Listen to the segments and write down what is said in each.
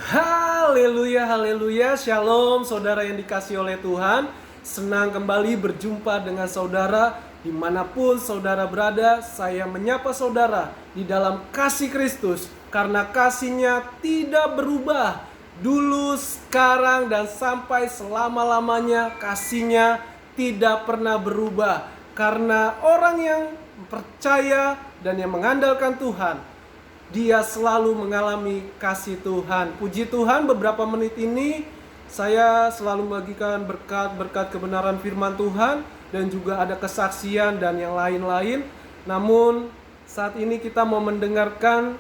Haleluya, haleluya, shalom saudara yang dikasihi oleh Tuhan. Senang kembali berjumpa dengan saudara dimanapun saudara berada. Saya menyapa saudara di dalam kasih Kristus, karena kasihnya tidak berubah. Dulu, sekarang, dan sampai selama-lamanya kasihnya tidak pernah berubah. Karena orang yang percaya dan yang mengandalkan Tuhan, dia selalu mengalami kasih Tuhan. Puji Tuhan, beberapa menit ini saya selalu membagikan berkat-berkat kebenaran firman Tuhan dan juga ada kesaksian dan yang lain-lain. Namun saat ini kita mau mendengarkan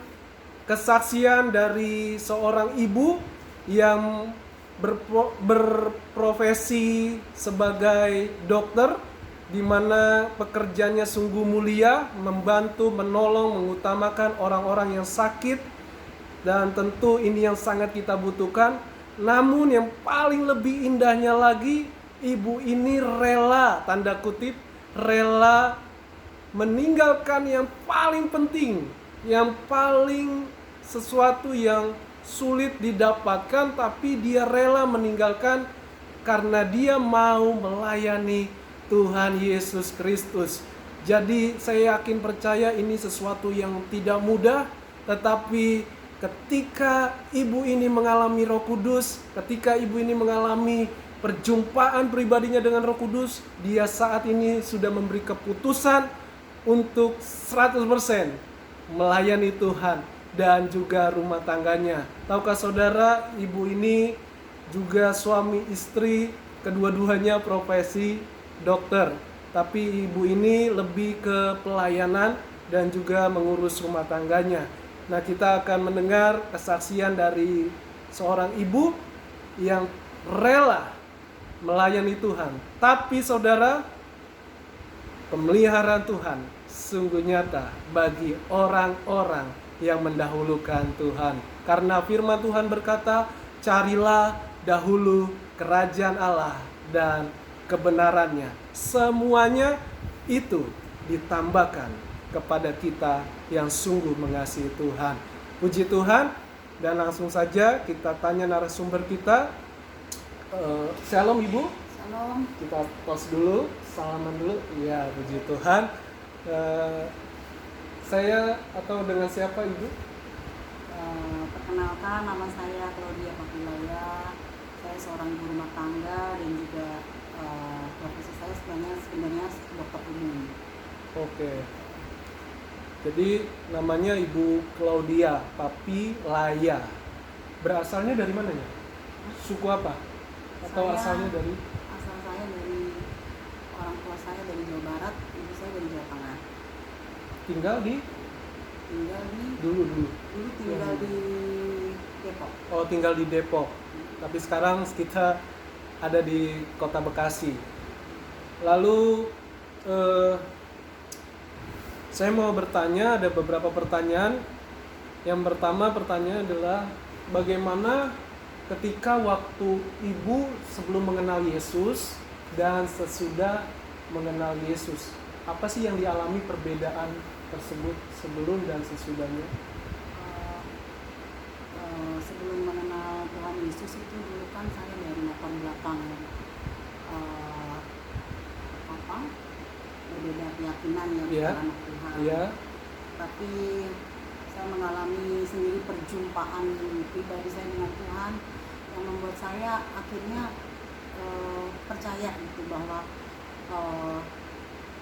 kesaksian dari seorang ibu yang berprofesi sebagai dokter, di mana pekerjaannya sungguh mulia, membantu, menolong, mengutamakan orang-orang yang sakit, dan tentu ini yang sangat kita butuhkan. Namun yang paling lebih indahnya lagi, ibu ini rela, tanda kutip, rela meninggalkan yang paling penting, yang paling sesuatu yang sulit didapatkan, tapi dia rela meninggalkan karena dia mau melayani Tuhan Yesus Kristus. Jadi saya yakin percaya ini sesuatu yang tidak mudah, tetapi ketika ibu ini mengalami Roh Kudus, ketika ibu ini mengalami perjumpaan pribadinya dengan Roh Kudus, dia saat ini sudah memberi keputusan untuk 100% melayani Tuhan dan juga rumah tangganya. Tahukah saudara, ibu ini juga suami istri, kedua-duanya profesi dokter, tapi ibu ini lebih ke pelayanan dan juga mengurus rumah tangganya. Nah, kita akan mendengar kesaksian dari seorang ibu yang rela melayani Tuhan. Tapi saudara, pemeliharaan Tuhan sungguh nyata bagi orang-orang yang mendahulukan Tuhan. Karena firman Tuhan berkata, carilah dahulu kerajaan Allah dan kebenarannya, semuanya itu ditambahkan kepada kita yang sungguh mengasihi Tuhan. Puji Tuhan. Dan langsung saja kita tanya narasumber kita. Shalom Ibu. Shalom. Kita tos dulu, salaman dulu. Iya, puji Tuhan. Saya atau dengan siapa Ibu? Perkenalkan, nama saya Claudia Papilaya. Saya seorang ibu rumah tangga dan juga profesi saya sebenarnya dokter umum. Oke. Jadi namanya Ibu Claudia Papilaya. Berasalnya dari mana ya? Suku apa? Atau asalnya dari? Asal saya dari orang tua saya dari Jawa Barat, ibu saya dari Jawa Tengah. Tinggal di dulu tinggal di Depok. Oh, tinggal di Depok. Tapi sekarang kita ada di Kota Bekasi. Lalu saya mau bertanya, ada beberapa pertanyaan. Yang pertama pertanyaan adalah bagaimana ketika waktu ibu sebelum mengenal Yesus dan sesudah mengenal Yesus? Apa sih yang dialami perbedaan tersebut sebelum dan sesudahnya? Sebelum mengenal Tuhan Yesus itu dulu kan saya dari latar belakang berbeda keyakinan ya, Yeah. anak Tuhan. Yeah. Tapi saya mengalami sendiri perjumpaan pribadi saya dengan Tuhan yang membuat saya akhirnya percaya gitu bahwa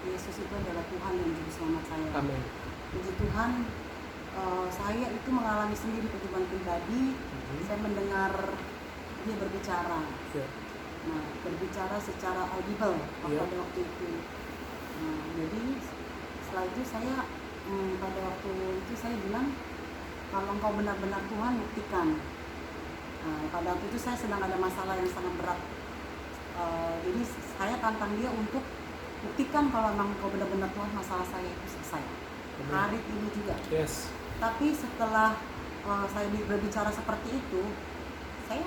Yesus itu adalah Tuhan dan juru selamat saya. Amin. Puji Tuhan, saya itu mengalami sendiri perjumpaan pribadi. Saya mendengar dia berbicara. Yeah. Nah, berbicara secara audible pada waktu itu. Nah, jadi setelah itu saya pada waktu itu saya bilang, kalau engkau benar-benar Tuhan, buktikan. Nah, pada waktu itu saya sedang ada masalah yang sangat berat. Jadi saya tantang dia untuk buktikan kalau memang engkau benar-benar Tuhan, masalah saya itu selesai. Hari ini juga. Yes. Tapi setelah saya berbicara seperti itu, saya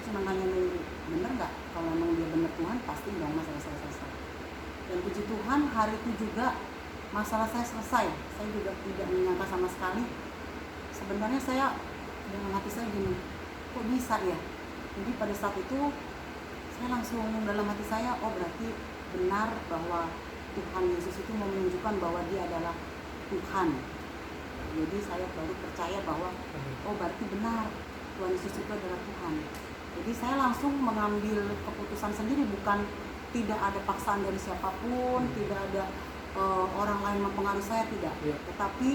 cuma nanya dulu, benar nggak? Kalau memang dia benar Tuhan, pasti dong masalah saya selesai. Dan puji Tuhan, hari itu juga masalah saya selesai. Saya juga tidak menyangka sama sekali. Sebenarnya saya dengan hati saya gini, kok bisa ya. Jadi pada saat itu saya langsung dalam hati saya, oh berarti benar bahwa Tuhan Yesus itu menunjukkan bahwa dia adalah Tuhan. Jadi saya baru percaya bahwa oh berarti benar Tuhan Yesus itu adalah Tuhan. Jadi saya langsung mengambil keputusan sendiri, bukan tidak ada paksaan dari siapapun, tidak ada orang lain mempengaruhi saya, tidak. Tetapi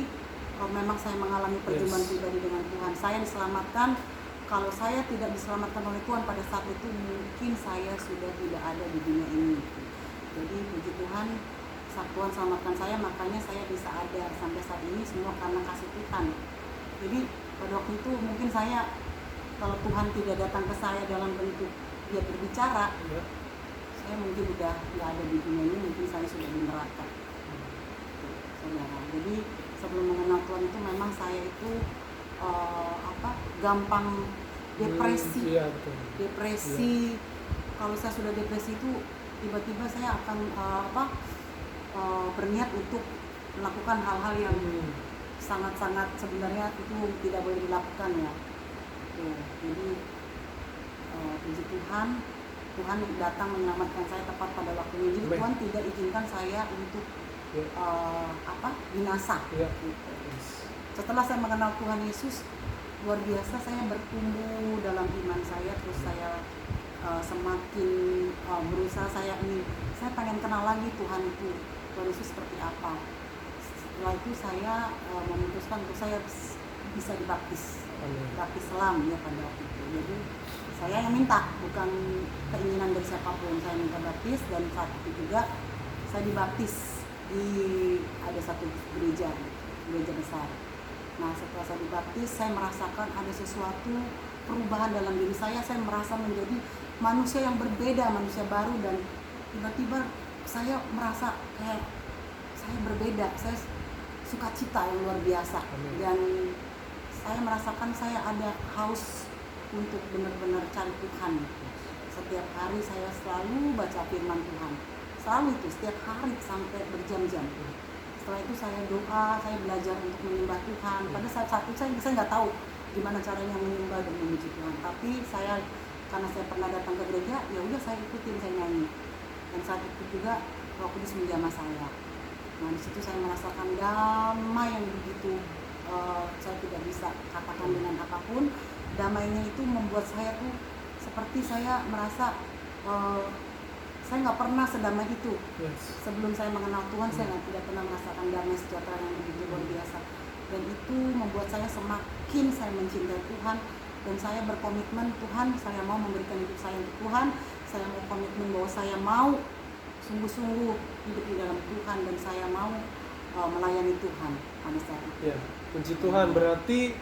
memang saya mengalami perjumpaan pribadi dengan Tuhan. Saya diselamatkan. Kalau saya tidak diselamatkan oleh Tuhan pada saat itu, mungkin saya sudah tidak ada di dunia ini. Jadi puji Tuhan, saat Tuhan selamatkan saya, makanya saya bisa ada sampai saat ini semua karena kasih Tuhan. Jadi pada waktu itu mungkin saya, kalau Tuhan tidak datang ke saya dalam bentuk dia berbicara, saya mungkin udah nggak ada di dunia ini, mungkin saya sudah di neraka. Saudara, jadi sebelum mengenal Tuhan itu memang saya itu gampang depresi. Depresi. Kalau saya sudah depresi itu tiba-tiba saya akan berniat untuk melakukan hal-hal yang sangat-sangat sebenarnya itu tidak boleh dilakukan ya. Jadi puji Tuhan, Tuhan datang menyelamatkan saya tepat pada waktunya. Jadi Tuhan tidak izinkan saya untuk binasa. Gitu. Setelah saya mengenal Tuhan Yesus, luar biasa saya bertumbuh dalam iman saya, terus saya semakin berusaha, saya pengen kenal lagi Tuhan Yesus seperti apa. Setelah itu saya memutuskan untuk saya bisa dibaptis, baptis selam ya pada waktu itu. Jadi saya yang minta, bukan keinginan dari siapapun, saya minta baptis, dan saat itu juga saya dibaptis di ada satu gereja besar. Nah setelah saya dibaptis, saya merasakan ada sesuatu perubahan dalam diri saya merasa menjadi manusia yang berbeda, manusia baru, dan tiba-tiba saya merasa kayak saya berbeda, saya sukacita yang luar biasa. Dan saya merasakan saya ada haus untuk benar-benar cari Tuhan. Setiap hari saya selalu baca firman Tuhan, selalu itu, setiap hari sampai berjam-jam. Setelah itu saya doa, saya belajar untuk menyembah Tuhan. Pada saat itu saya nggak tahu gimana caranya menyembah dan memuji Tuhan. Tapi saya, karena saya pernah datang ke gereja, ya udah saya ikutin, saya nyanyi. Dan saat itu juga Roh Kudus menjamah saya. Nah di situ saya merasakan damai yang begitu saya tidak bisa katakan dengan apapun. Damainya itu membuat saya tuh seperti saya merasa saya nggak pernah sedamai itu. Sebelum saya mengenal Tuhan, saya tidak pernah merasakan damai sejahtera yang begitu luar biasa. Dan itu membuat saya semakin saya mencintai Tuhan, dan saya berkomitmen, Tuhan, saya mau memberikan hidup saya untuk Tuhan. Saya mau komitmen bahwa saya mau sungguh-sungguh hidup di dalam Tuhan, dan saya mau melayani Tuhan pada saat itu. Ya, puji Tuhan. Berarti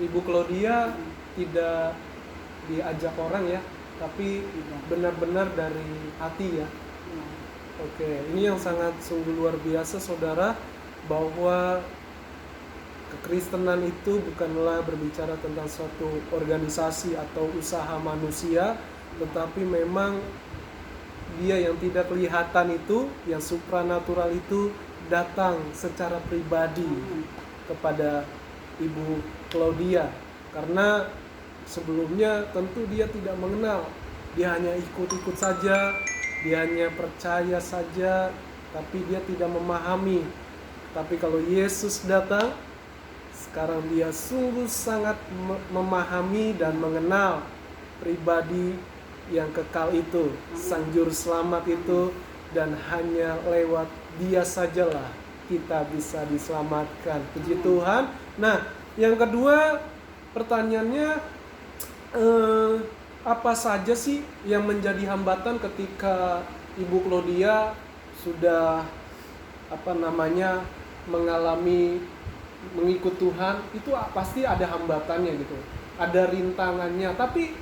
Ibu Claudia tidak diajak orang ya, tapi benar-benar dari hati ya. Oke, ini yang sangat sungguh luar biasa saudara, bahwa kekristenan itu bukanlah berbicara tentang suatu organisasi atau usaha manusia, tetapi memang dia yang tidak kelihatan itu, yang supranatural itu datang secara pribadi kepada Ibu Claudia. Karena sebelumnya tentu dia tidak mengenal, dia hanya ikut-ikut saja, dia hanya percaya saja, tapi dia tidak memahami. Tapi kalau Yesus datang, sekarang dia sungguh sangat memahami dan mengenal pribadi yang kekal itu, Sang Juru Selamat itu, dan hanya lewat dia sajalah kita bisa diselamatkan. Puji Tuhan. Nah, yang kedua pertanyaannya, apa saja sih yang menjadi hambatan ketika Ibu Claudia sudah mengalami mengikut Tuhan? Itu pasti ada hambatannya gitu, ada rintangannya, tapi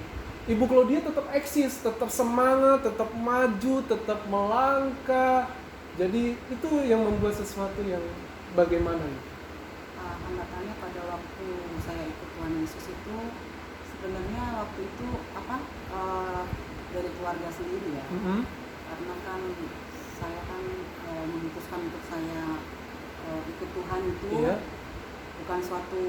Ibu Claudia tetap eksis, tetap semangat, tetap maju, tetap melangkah. Jadi itu yang membuat sesuatu yang bagaimana? Hambatannya pada waktu saya ikut Tuhan Yesus itu, sebenarnya waktu itu dari keluarga sendiri ya. Karena kan saya memutuskan untuk saya ikut Tuhan itu bukan suatu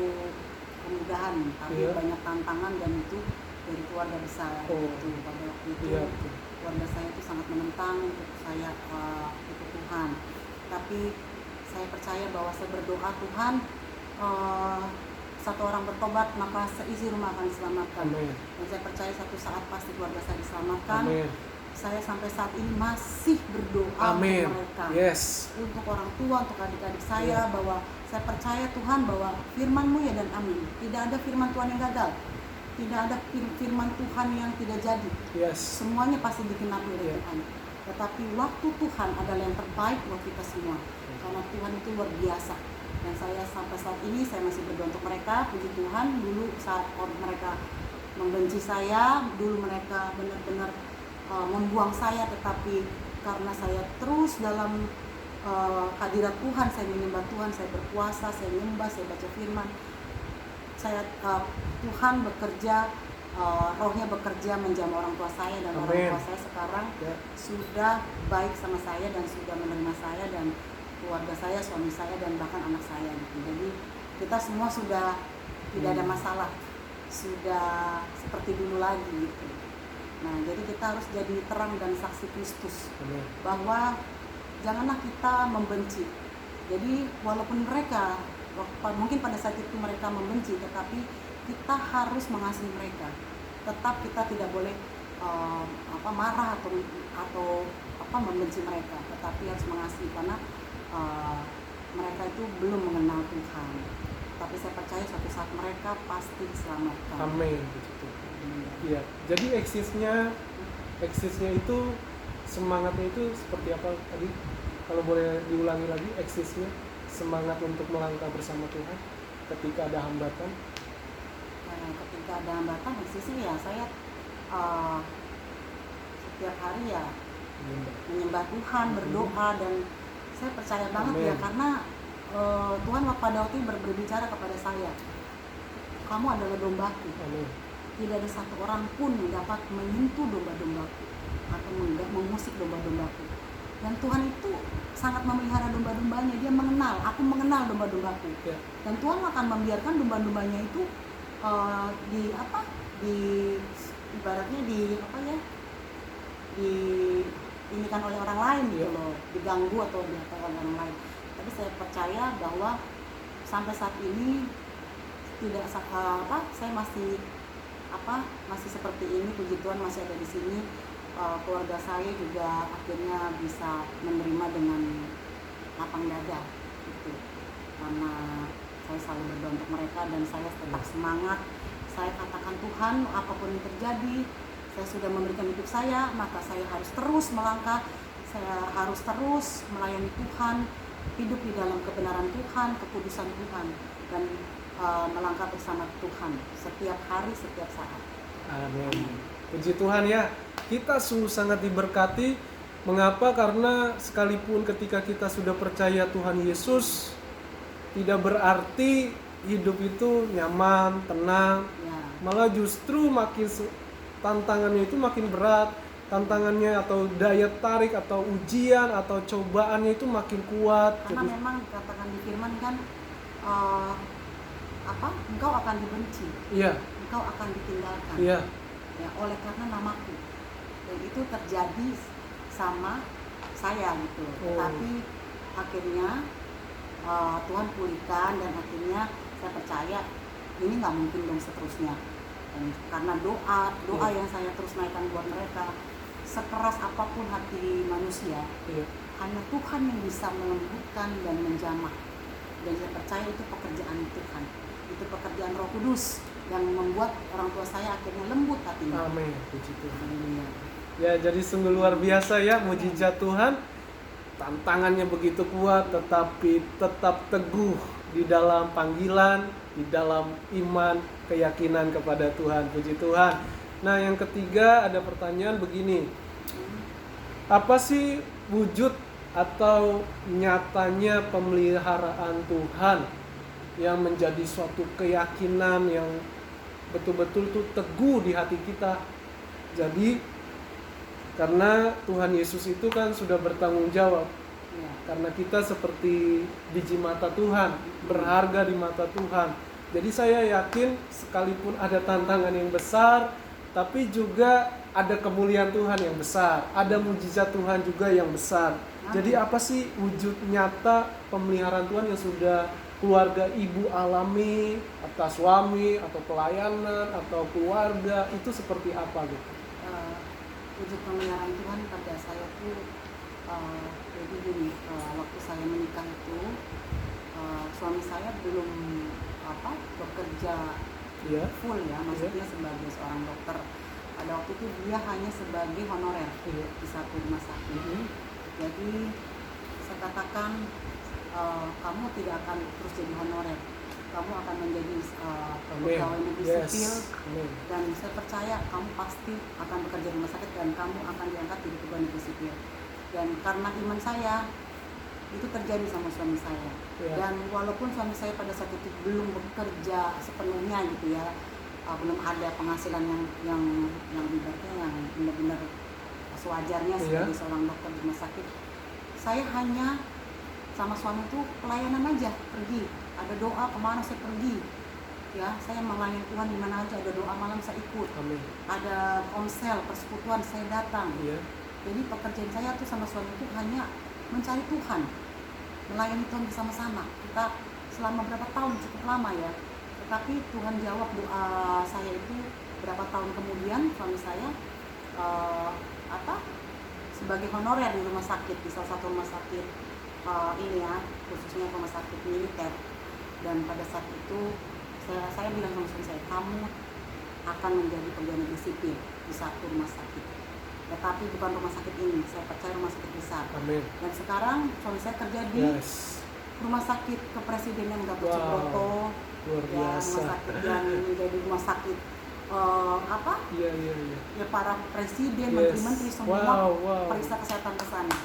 kemudahan, tapi Iya. banyak tantangan, dan itu dari keluarga besar. Oh. Gitu. Pada waktu itu Iya, betul. keluarga saya itu sangat menentang untuk saya ikut Tuhan. Tapi saya percaya bahwa saya berdoa, Tuhan, satu orang bertobat maka seisi rumah akan diselamatkan. Amin. Dan saya percaya satu saat pasti keluarga saya diselamatkan. Amin. Saya sampai saat ini masih berdoa Amin. untuk mereka, Yes. untuk orang tua, untuk adik-adik saya, Ya. bahwa saya percaya Tuhan bahwa firman-Mu ya dan amin. Tidak ada firman Tuhan yang gagal, tidak ada firman Tuhan yang tidak jadi. Yes. Semuanya pasti dikenapi oleh Ya. Tuhan. Tetapi waktu Tuhan adalah yang terbaik buat kita semua, karena Tuhan itu luar biasa. Dan saya sampai saat ini saya masih berdoa untuk mereka. Puji Tuhan, dulu saat mereka membenci saya, dulu mereka benar-benar membuang saya, tetapi karena saya terus dalam hadirat Tuhan, saya menyembah Tuhan, saya berpuasa, saya menyembah, saya baca firman, saya Tuhan bekerja, rohnya bekerja menjamah orang tua saya, dan orang Amin. tua saya sekarang Ya. sudah baik sama saya dan sudah menerima saya dan keluarga saya, suami saya, dan bahkan anak saya gitu. Jadi kita semua sudah tidak ada masalah, sudah seperti dulu lagi gitu. Nah, jadi kita harus jadi terang dan saksi Kristus, Amin. bahwa janganlah kita membenci. Jadi walaupun mereka mungkin pada saat itu mereka membenci, tetapi kita harus mengasihi mereka. Tetap kita tidak boleh marah atau membenci mereka, tetapi harus mengasihi, karena mereka itu belum mengenal Tuhan. Tapi saya percaya suatu saat mereka pasti diselamatkan. Amin. Begitu. Iya. Jadi eksisnya itu, semangatnya itu seperti apa tadi? Kalau boleh diulangi lagi, eksisnya semangat untuk melangkah bersama Tuhan ketika ada hambatan. Nah, ketika ada hambatan, eksisnya ya saya setiap hari ya menyembah Tuhan, berdoa, dan saya percaya banget Amin. ya, karena Tuhan pada waktu itu berbicara kepada saya, kamu adalah dombaku, Amin. tidak ada satu orang pun yang dapat menyentuh domba-dombaku atau mengusik domba-dombaku. Dan Tuhan itu sangat memelihara domba-dombanya. Dia mengenal, aku mengenal domba-dombaku. Ya. Dan Tuhan akan membiarkan domba-dombanya itu ibaratnya diinikan oleh orang lain gitu loh, diganggu atau diapakan oleh orang lain. Tapi saya percaya bahwa sampai saat ini saya masih seperti ini. Puji Tuhan, masih ada di sini. Keluarga saya juga akhirnya bisa menerima dengan lapang dada gitu, karena saya selalu berdoa untuk mereka dan saya tetap semangat. Saya katakan, Tuhan, apapun yang terjadi, saya sudah memberikan hidup saya, maka saya harus terus melangkah, saya harus terus melayani Tuhan, hidup di dalam kebenaran Tuhan, kekudusan Tuhan, dan melangkah bersama Tuhan setiap hari, setiap saat. Amin. Puji Tuhan ya. Kita sungguh sangat diberkati. Mengapa? Karena sekalipun ketika kita sudah percaya Tuhan Yesus, tidak berarti hidup itu nyaman, tenang. Ya. Malah justru makin tantangannya itu makin berat. Tantangannya atau daya tarik atau ujian atau cobaannya itu makin kuat. Karena memang dikatakan di firman kan, engkau akan dibenci, Iya, engkau akan ditinggalkan, iya, ya, oleh karena namaku. Dan itu terjadi sama saya gitu. Tetapi akhirnya Tuhan pulihkan, dan akhirnya saya percaya ini nggak mungkin dong seterusnya. Dan karena doa yang saya terus naikkan buat mereka, sekeras apapun hati manusia, iya. hanya Tuhan yang bisa melembutkan dan menjamah. Dan saya percaya itu pekerjaan Tuhan, itu pekerjaan Roh Kudus yang membuat orang tua saya akhirnya lembut hatinya. Amin. Puji Tuhan. Haleluya. Ya, jadi sungguh luar biasa ya mujizat Tuhan. Tantangannya begitu kuat, tetapi tetap teguh di dalam panggilan, di dalam iman, keyakinan kepada Tuhan. Puji Tuhan. Nah, yang ketiga ada pertanyaan begini. Apa sih wujud atau nyatanya pemeliharaan Tuhan yang menjadi suatu keyakinan yang betul-betul tuh teguh di hati kita? Jadi karena Tuhan Yesus itu kan sudah bertanggung jawab. Ya. Karena kita seperti biji mata Tuhan, berharga di mata Tuhan. Jadi saya yakin sekalipun ada tantangan yang besar, tapi juga ada kemuliaan Tuhan yang besar, ada mujizat Tuhan juga yang besar. Jadi apa sih wujud nyata pemeliharaan Tuhan yang sudah keluarga ibu alami atas suami atau pelayanan atau keluarga, itu seperti apa gitu? Wujud pemeliharaan Tuhan pada saya tuh jadi gini, waktu saya menikah itu suami saya belum bekerja full ya, maksudnya sebagai seorang dokter. Pada waktu itu dia hanya sebagai honorer di satu rumah sakit. Jadi saya katakan, kamu tidak akan terus jadi honorer, kamu akan menjadi pegawai negeri sipil, dan saya percaya kamu pasti akan bekerja di rumah sakit dan kamu akan diangkat jadi pegawai negeri sipil. Dan karena iman saya, itu terjadi sama suami saya. Dan walaupun suami saya pada saat itu belum bekerja sepenuhnya gitu ya, belum ada penghasilan yang ibaratnya yang benar-benar sewajarnya sebagai seorang dokter di rumah sakit, saya hanya sama suami itu pelayanan aja, pergi ada doa kemana saya pergi ya, saya melayani Tuhan di mana aja, ada doa malam saya ikut. Amin. Ada konsel persekutuan saya datang. Jadi pekerjaan saya tuh sama suami itu hanya mencari Tuhan, melayani Tuhan bersama-sama. Kita selama berapa tahun, cukup lama ya, tetapi Tuhan jawab doa saya itu berapa tahun kemudian. Suami saya sebagai honorer di rumah sakit, di salah satu rumah sakit ini ya, khususnya rumah sakit militer. Dan pada saat itu saya bilang sama suami saya, kamu akan menjadi pegawai negeri sipil di satu rumah sakit, tetapi bukan rumah sakit ini, saya percaya rumah sakit besar. Amin. Dan sekarang suami saya kerja di rumah sakit kepresidenan Gatot Subroto, ya, rumah sakit yang menjadi rumah sakit ya para presiden, menteri-menteri semua periksa kesehatan ke sana.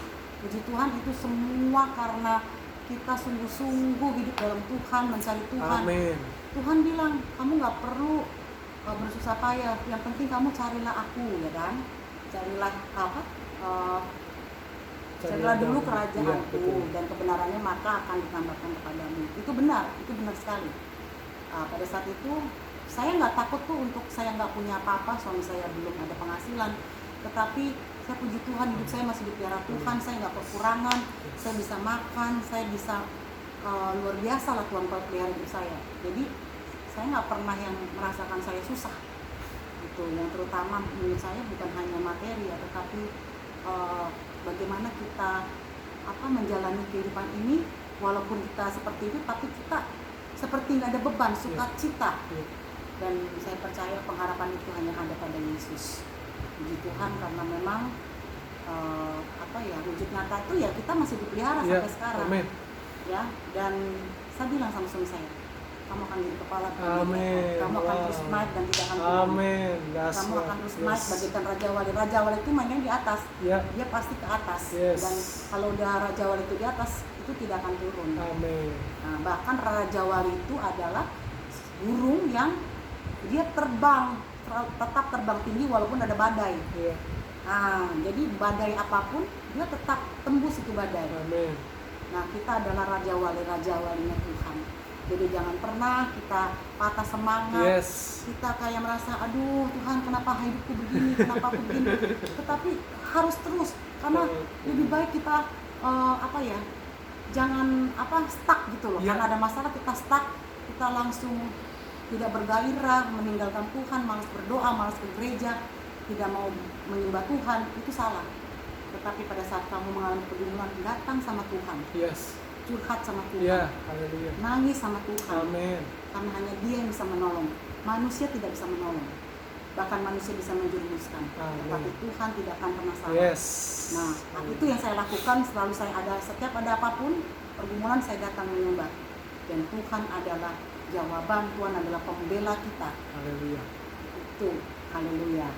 Puji Tuhan, itu semua karena kita sungguh-sungguh hidup dalam Tuhan, mencari Tuhan. Amin. Tuhan bilang, kamu nggak perlu bersusah payah, yang penting kamu carilah aku, ya kan? Carilah dulu kerajaanku, dan kebenarannya maka akan ditambahkan kepadamu. Itu benar sekali. Pada saat itu saya nggak takut tuh untuk saya nggak punya apa-apa, suami saya belum ada penghasilan, tetapi saya puji Tuhan, hidup saya masih dipelihara Tuhan, saya nggak kekurangan, saya bisa makan, saya bisa luar biasa lah Tuhan pelihara hidup saya. Jadi saya nggak pernah yang merasakan saya susah. Itu yang terutama menurut saya bukan hanya materi ya, tetapi bagaimana kita menjalani kehidupan ini walaupun kita seperti itu, tapi kita seperti nggak ada beban, sukacita. Dan saya percaya pengharapan itu hanya ada pada Yesus. Puji Tuhan, karena memang wujud nyata itu ya kita masih dipelihara sampai sekarang. Amen. Ya, dan saya bilang sama suami saya, kamu akan jadi kepala, kamu akan terus naik dan tidak akan turun. Amin. Kamu akan terus naik bagaikan Raja Wali. Raja Wali itu mainnya di atas, dia pasti ke atas. Dan kalau udah Raja Wali itu di atas, itu tidak akan turun. Amin. Nah, bahkan Raja Wali itu adalah burung yang dia tetap terbang tinggi walaupun ada badai. Nah, jadi badai apapun dia tetap tembus itu badai. Amin. Nah, kita adalah Raja Walinya Tuhan. Jadi jangan pernah kita patah semangat. Kita kayak merasa, aduh Tuhan, kenapa hidupku begini, kenapa aku begini. Tetapi harus terus, karena lebih baik kita jangan stuck gitu loh. Karena ada masalah kita stuck, kita langsung tidak bergairah, meninggalkan Tuhan, malas berdoa, malas ke gereja, tidak mau menyembah Tuhan, itu salah. Tetapi pada saat kamu mengalami kebingungan, datang sama Tuhan, curhat sama Tuhan, nangis sama Tuhan. Amen. Karena hanya Dia yang bisa menolong. Manusia tidak bisa menolong, bahkan manusia bisa menjerumuskan, tetapi Tuhan tidak akan pernah salah. Nah, itu yang saya lakukan. Selalu setiap ada apapun pergumulan, saya datang menyembah, dan Tuhan adalah jawaban, Tuhan adalah pembela kita. Haleluya. Itu, haleluya.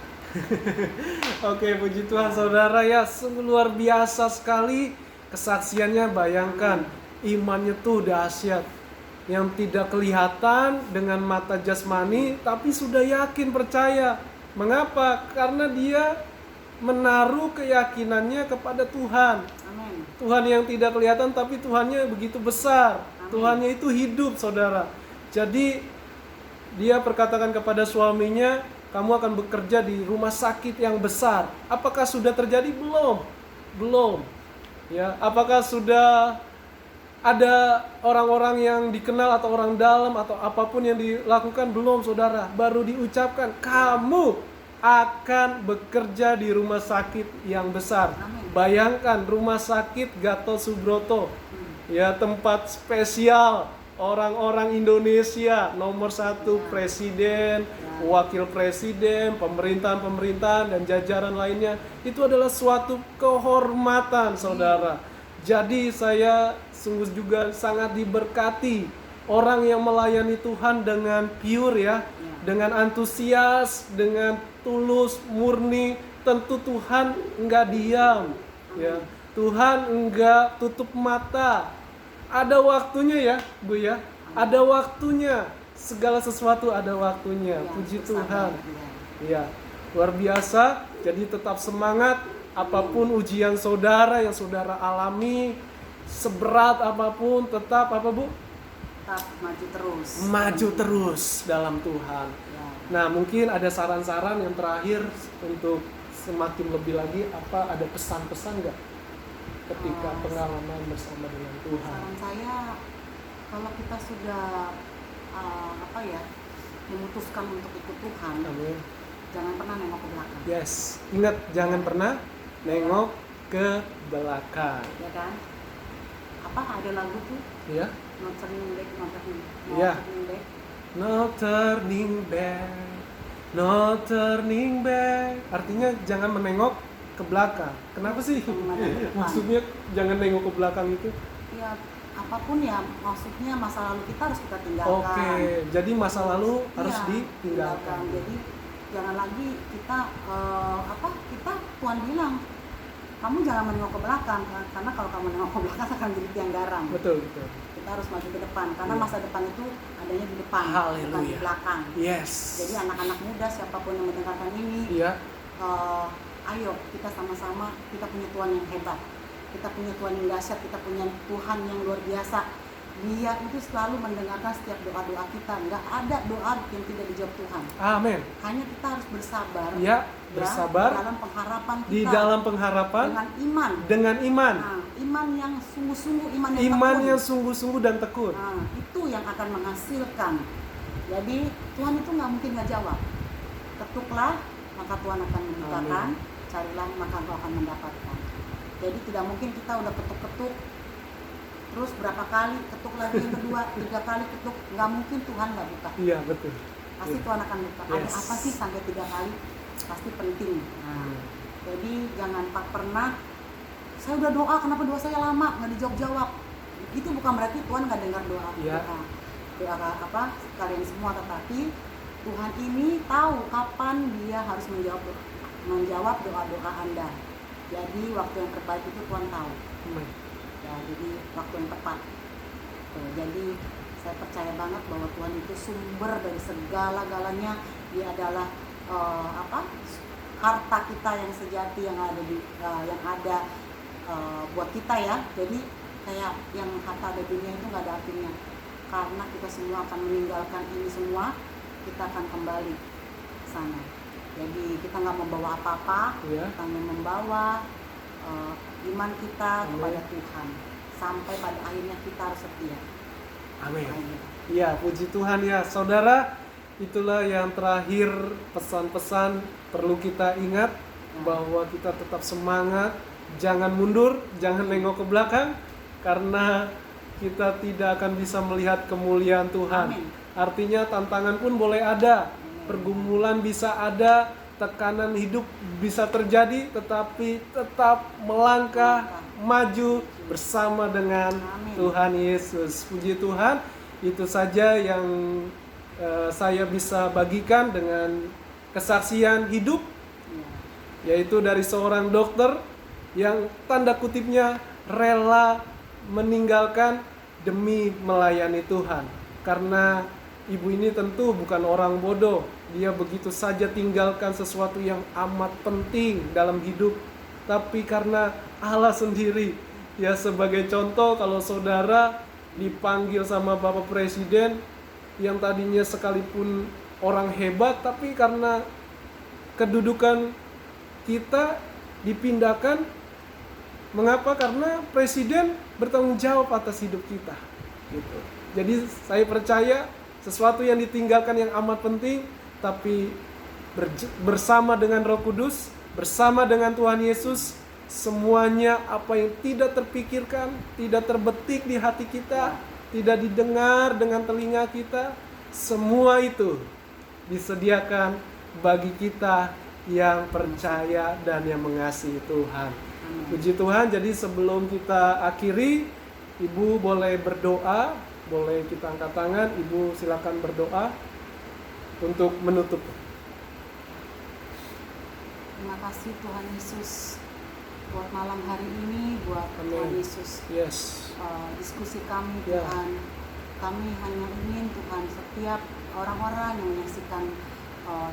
Oke, puji Tuhan saudara ya, sungguh luar biasa sekali kesaksiannya. Bayangkan, imannya tuh dahsyat, yang tidak kelihatan dengan mata jasmani, tapi sudah yakin, percaya. Mengapa? Karena dia menaruh keyakinannya kepada Tuhan. Amen. Tuhan yang tidak kelihatan, tapi Tuhannya begitu besar. Amen. Tuhannya itu hidup, saudara. Jadi dia perkatakan kepada suaminya, kamu akan bekerja di rumah sakit yang besar. Apakah sudah terjadi? Belum. Ya, apakah sudah ada orang-orang yang dikenal atau orang dalam atau apapun yang dilakukan? Belum, saudara. Baru diucapkan, kamu akan bekerja di rumah sakit yang besar. Amin. Bayangkan rumah sakit Gatot Subroto, ya, tempat spesial orang-orang Indonesia, nomor 1 presiden, wakil presiden, pemerintahan-pemerintahan dan jajaran lainnya. Itu adalah suatu kehormatan, saudara. Jadi saya sungguh juga sangat diberkati orang yang melayani Tuhan dengan pure, ya, dengan antusias, dengan tulus, murni. Tentu Tuhan enggak diam, ya. Tuhan enggak tutup mata. Ada waktunya, ya, Bu, ya. Ada waktunya. Segala sesuatu ada waktunya. Puji Tuhan. Ya, luar biasa. Jadi tetap semangat. Apapun ujian saudara yang saudara alami, seberat apapun, tetap apa, Bu? Tetap maju terus. Maju terus dalam Tuhan. Ya. Nah, mungkin ada saran-saran yang terakhir untuk semakin lebih lagi, apa ada pesan-pesan nggak ketika pengalaman bersama dengan Tuhan? Saran saya, kalau kita sudah memutuskan untuk ikut Tuhan, Amin. jangan pernah nengok ke belakang. Yes, ingat jangan pernah nengok ke belakang. Ya kan? Apa ada lagu tuh? Ya. No turning back, no turning, no Iya. turning back. No turning back, no turning back. Artinya jangan menengok ke belakang. Kenapa sih? Maksudnya jangan nengok ke belakang itu? Ya, apapun ya, maksudnya masa lalu kita harus kita tinggalkan. Oke, jadi masa lalu harus Iya, ditinggalkan. Jadi jangan lagi kita Tuhan bilang, kamu jangan menengok ke belakang, karena kalau kamu menengok ke belakang akan jadi tiang garang. Betul. Kita harus maju ke depan, karena Iya. masa depan itu adanya di depan, bukan di Haleluya. belakang. Yes. Jadi anak-anak muda siapapun yang mendengarkan ini, Iya. ayo kita sama-sama, kita punya Tuhan yang hebat, kita punya Tuhan yang dahsyat, kita punya Tuhan yang luar biasa. Dia itu selalu mendengarkan setiap doa-doa kita. Nggak ada doa yang tidak dijawab Tuhan. Amin. Hanya kita harus bersabar. Ya, bersabar. Di dalam pengharapan kita. Di dalam pengharapan dengan iman. Nah, iman yang sungguh-sungguh, iman yang iman tekun. yang sungguh-sungguh dan tekun. Nah, itu yang akan menghasilkan. Jadi Tuhan itu nggak mungkin nggak jawab. Ketuklah, maka Tuhan akan membukakan. Carilah, maka Engkau akan mendapatkan. Jadi tidak mungkin kita udah ketuk-ketuk, terus berapa kali ketuk lagi yang kedua, 3 kali ketuk, nggak mungkin Tuhan nggak buka. Iya, betul. Pasti Tuhan akan buka. Ada Yes. apa sih sampai 3 kali? Pasti penting. Nah, jadi jangan pernah, saya udah doa, kenapa doa saya lama nggak dijawab-jawab? Itu bukan berarti Tuhan nggak dengar doa. Iya. Doa kalian semua, tetapi Tuhan ini tahu kapan Dia harus menjawab doa-doa Anda. Jadi waktu yang terbaik itu Tuhan tahu. Amin. Ya, jadi waktu yang tepat. Tuh, jadi saya percaya banget bahwa Tuhan itu sumber dari segala-galanya. Dia adalah harta kita yang sejati yang ada buat kita, ya. Jadi kayak yang harta ada dunia itu nggak ada artinya, karena kita semua akan meninggalkan ini semua, kita akan kembali ke sana. Jadi kita nggak membawa apa-apa, Iya. kita membawa iman kita Amin. kepada Tuhan, sampai pada akhirnya kita harus setia. Amin. Amin. Ya, puji Tuhan, ya. Saudara, itulah yang terakhir, pesan-pesan perlu kita ingat, bahwa kita tetap semangat, jangan mundur, jangan nengok ke belakang, karena kita tidak akan bisa melihat kemuliaan Tuhan. Amin. Artinya tantangan pun boleh ada, pergumulan bisa ada, tekanan hidup bisa terjadi, tetapi tetap melangkah maju bersama dengan Amin. Tuhan Yesus. Puji Tuhan, itu saja yang saya bisa bagikan dengan kesaksian hidup, yaitu dari seorang dokter yang tanda kutipnya rela meninggalkan demi melayani Tuhan. Karena ibu ini tentu bukan orang bodoh, dia begitu saja tinggalkan sesuatu yang amat penting dalam hidup, tapi karena Allah sendiri. Ya, sebagai contoh, kalau saudara dipanggil sama Bapak Presiden, yang tadinya sekalipun orang hebat, tapi karena kedudukan kita dipindahkan. Mengapa? Karena presiden bertanggung jawab atas hidup kita. Gitu. Jadi saya percaya sesuatu yang ditinggalkan yang amat penting, tapi bersama dengan Roh Kudus, bersama dengan Tuhan Yesus, semuanya apa yang tidak terpikirkan, tidak terbetik di hati kita, tidak didengar dengan telinga kita, semua itu disediakan bagi kita yang percaya dan yang mengasihi Tuhan. Puji Tuhan. Jadi sebelum kita akhiri, Ibu boleh berdoa, boleh kita angkat tangan. Ibu silakan berdoa untuk menutup. Terima kasih Tuhan Yesus buat malam hari ini, buat Tuhan Yesus. Yes. Diskusi kami Tuhan. Kami hanya ingin Tuhan setiap orang-orang yang menyaksikan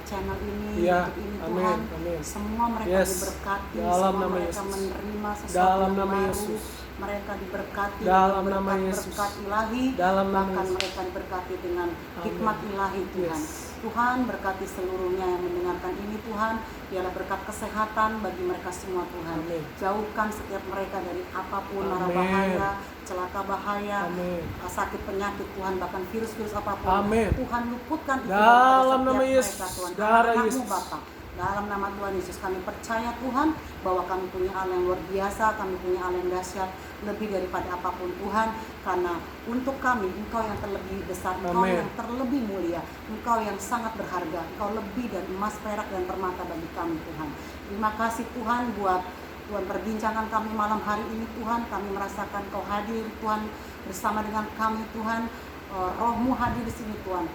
channel ini, YouTube ini Tuhan, semua mereka diberkati, dalam semua nama mereka Yesus. menerima sesuatu Dalam yang nama baru, Yesus. mereka diberkati Dalam dengan nama Yesus. berkat ilahi, Dalam nama bahkan Yesus. mereka diberkati dengan hikmat ilahi Tuhan. Yes. Tuhan berkati seluruhnya yang mendengarkan ini Tuhan, biarlah berkat kesehatan bagi mereka semua Tuhan. Amin. Jauhkan setiap mereka dari apapun mara Amin. bahaya, celaka bahaya, Amin. sakit penyakit Tuhan, bahkan virus-virus apapun. Amin. Tuhan luputkan itu dalam daripada nama setiap Yesus. mereka Tuhan. Darah Anak-Anak-Mu Yesus. Bapa. Dalam nama Tuhan Yesus kami percaya Tuhan bahwa kami punya Allah yang luar biasa, kami punya Allah yang dahsyat lebih daripada apapun Tuhan, karena untuk kami Engkau yang terlebih besar, Engkau Amin. yang terlebih mulia, Engkau yang sangat berharga, Engkau lebih dari emas, perak dan permata bagi kami Tuhan. Terima kasih Tuhan buat Tuhan perbincangan kami malam hari ini Tuhan, kami merasakan Kau hadir Tuhan bersama dengan kami Tuhan, Roh-Mu hadir di sini Tuhan.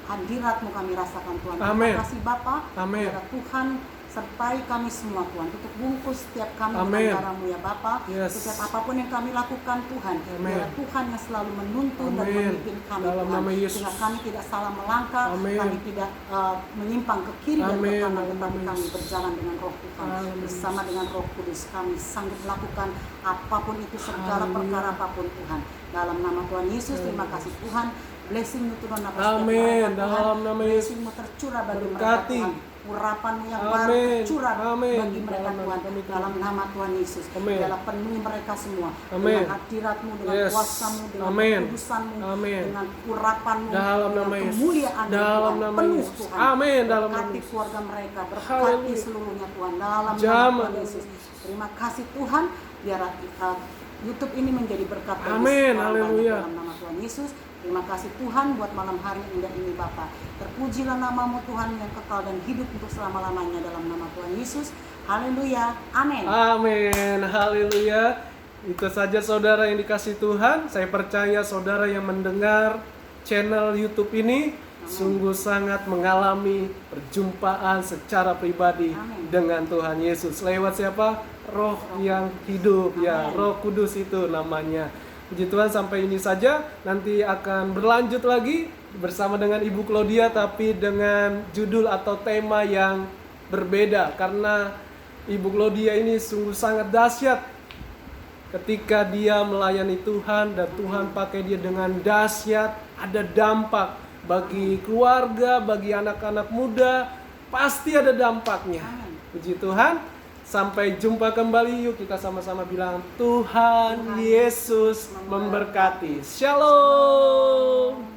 Hadirat-Mu kami rasakan Tuhan. Amin. Terima kasih Bapa. Amin. Biarlah Tuhan sertai kami semua Tuhan. Tutup bungkus setiap kami Amin. dengan darah-Mu ya Bapa. Yes. Setiap apapun yang kami lakukan Tuhan. Amin. Biarlah Tuhan yang selalu menuntun dan Amin. memimpin kami Dalam Tuhan. nama Yesus. Sehingga kami tidak salah melangkah. Amin. Kami tidak menyimpang ke kiri dan ke Amin. kanan. Dalam Tetapi nama kami Yesus. berjalan dengan Roh Tuhan. Amin. Bersama dengan Roh Kudus kami sanggup melakukan apapun itu, segala Haleluya. perkara apapun Tuhan. Dalam nama Tuhan Yesus, terima kasih Tuhan. Blessing-Mu turun atas setiap Amin. mereka Tuhan. Dalam nama Yesus. Blessing-Mu tercurah bagi mereka Berkati. Tuhan. Urapan-Mu yang Amin. baru tercurah Amin. bagi mereka Dalam nama Tuhan. kami, Tuhan. Dalam nama Tuhan Yesus. Amin. Biarlah penuhi mereka semua Amin. dengan hadirat-Mu, dengan Yes. kuasa-Mu, dengan Amin. kekudusan-Mu, Amin. dengan urapan-Mu, Dalam dengan nama Yesus. kemuliaan-Mu Dalam Tuhan. nama Penuh Yesus. Tuhan. Amin. Dalam nama Berkati Yesus. keluarga mereka, berkati Haleluya. seluruhnya Tuhan. Dalam nama Zaman. Tuhan Yesus. Terima kasih Tuhan. Biar YouTube ini menjadi berkat bagi Amin. sekian Haleluya. banyak dalam nama Tuhan Yesus. Terima kasih Tuhan buat malam hari yang indah ini Bapa. Terpujilah nama-Mu Tuhan yang kekal dan hidup untuk selama-lamanya dalam nama Tuhan Yesus. Haleluya. Amin. Amin. Haleluya. Itu saja saudara yang dikasih Tuhan. Saya percaya saudara yang mendengar channel YouTube ini sungguh sangat mengalami perjumpaan secara pribadi Amin. dengan Tuhan Yesus. Lewat siapa? Roh yang hidup. Ya, Amin. Roh Kudus itu namanya. Puji Tuhan, sampai ini saja. Nanti akan berlanjut lagi bersama dengan Ibu Claudia, tapi dengan judul atau tema yang berbeda. Karena Ibu Claudia ini sungguh sangat dahsyat ketika dia melayani Tuhan, dan Tuhan pakai dia dengan dahsyat. Ada dampak bagi keluarga, bagi anak-anak muda, pasti ada dampaknya. Amin. Puji Tuhan. Sampai jumpa kembali, yuk kita sama-sama bilang Tuhan Yesus memberkati. Shalom.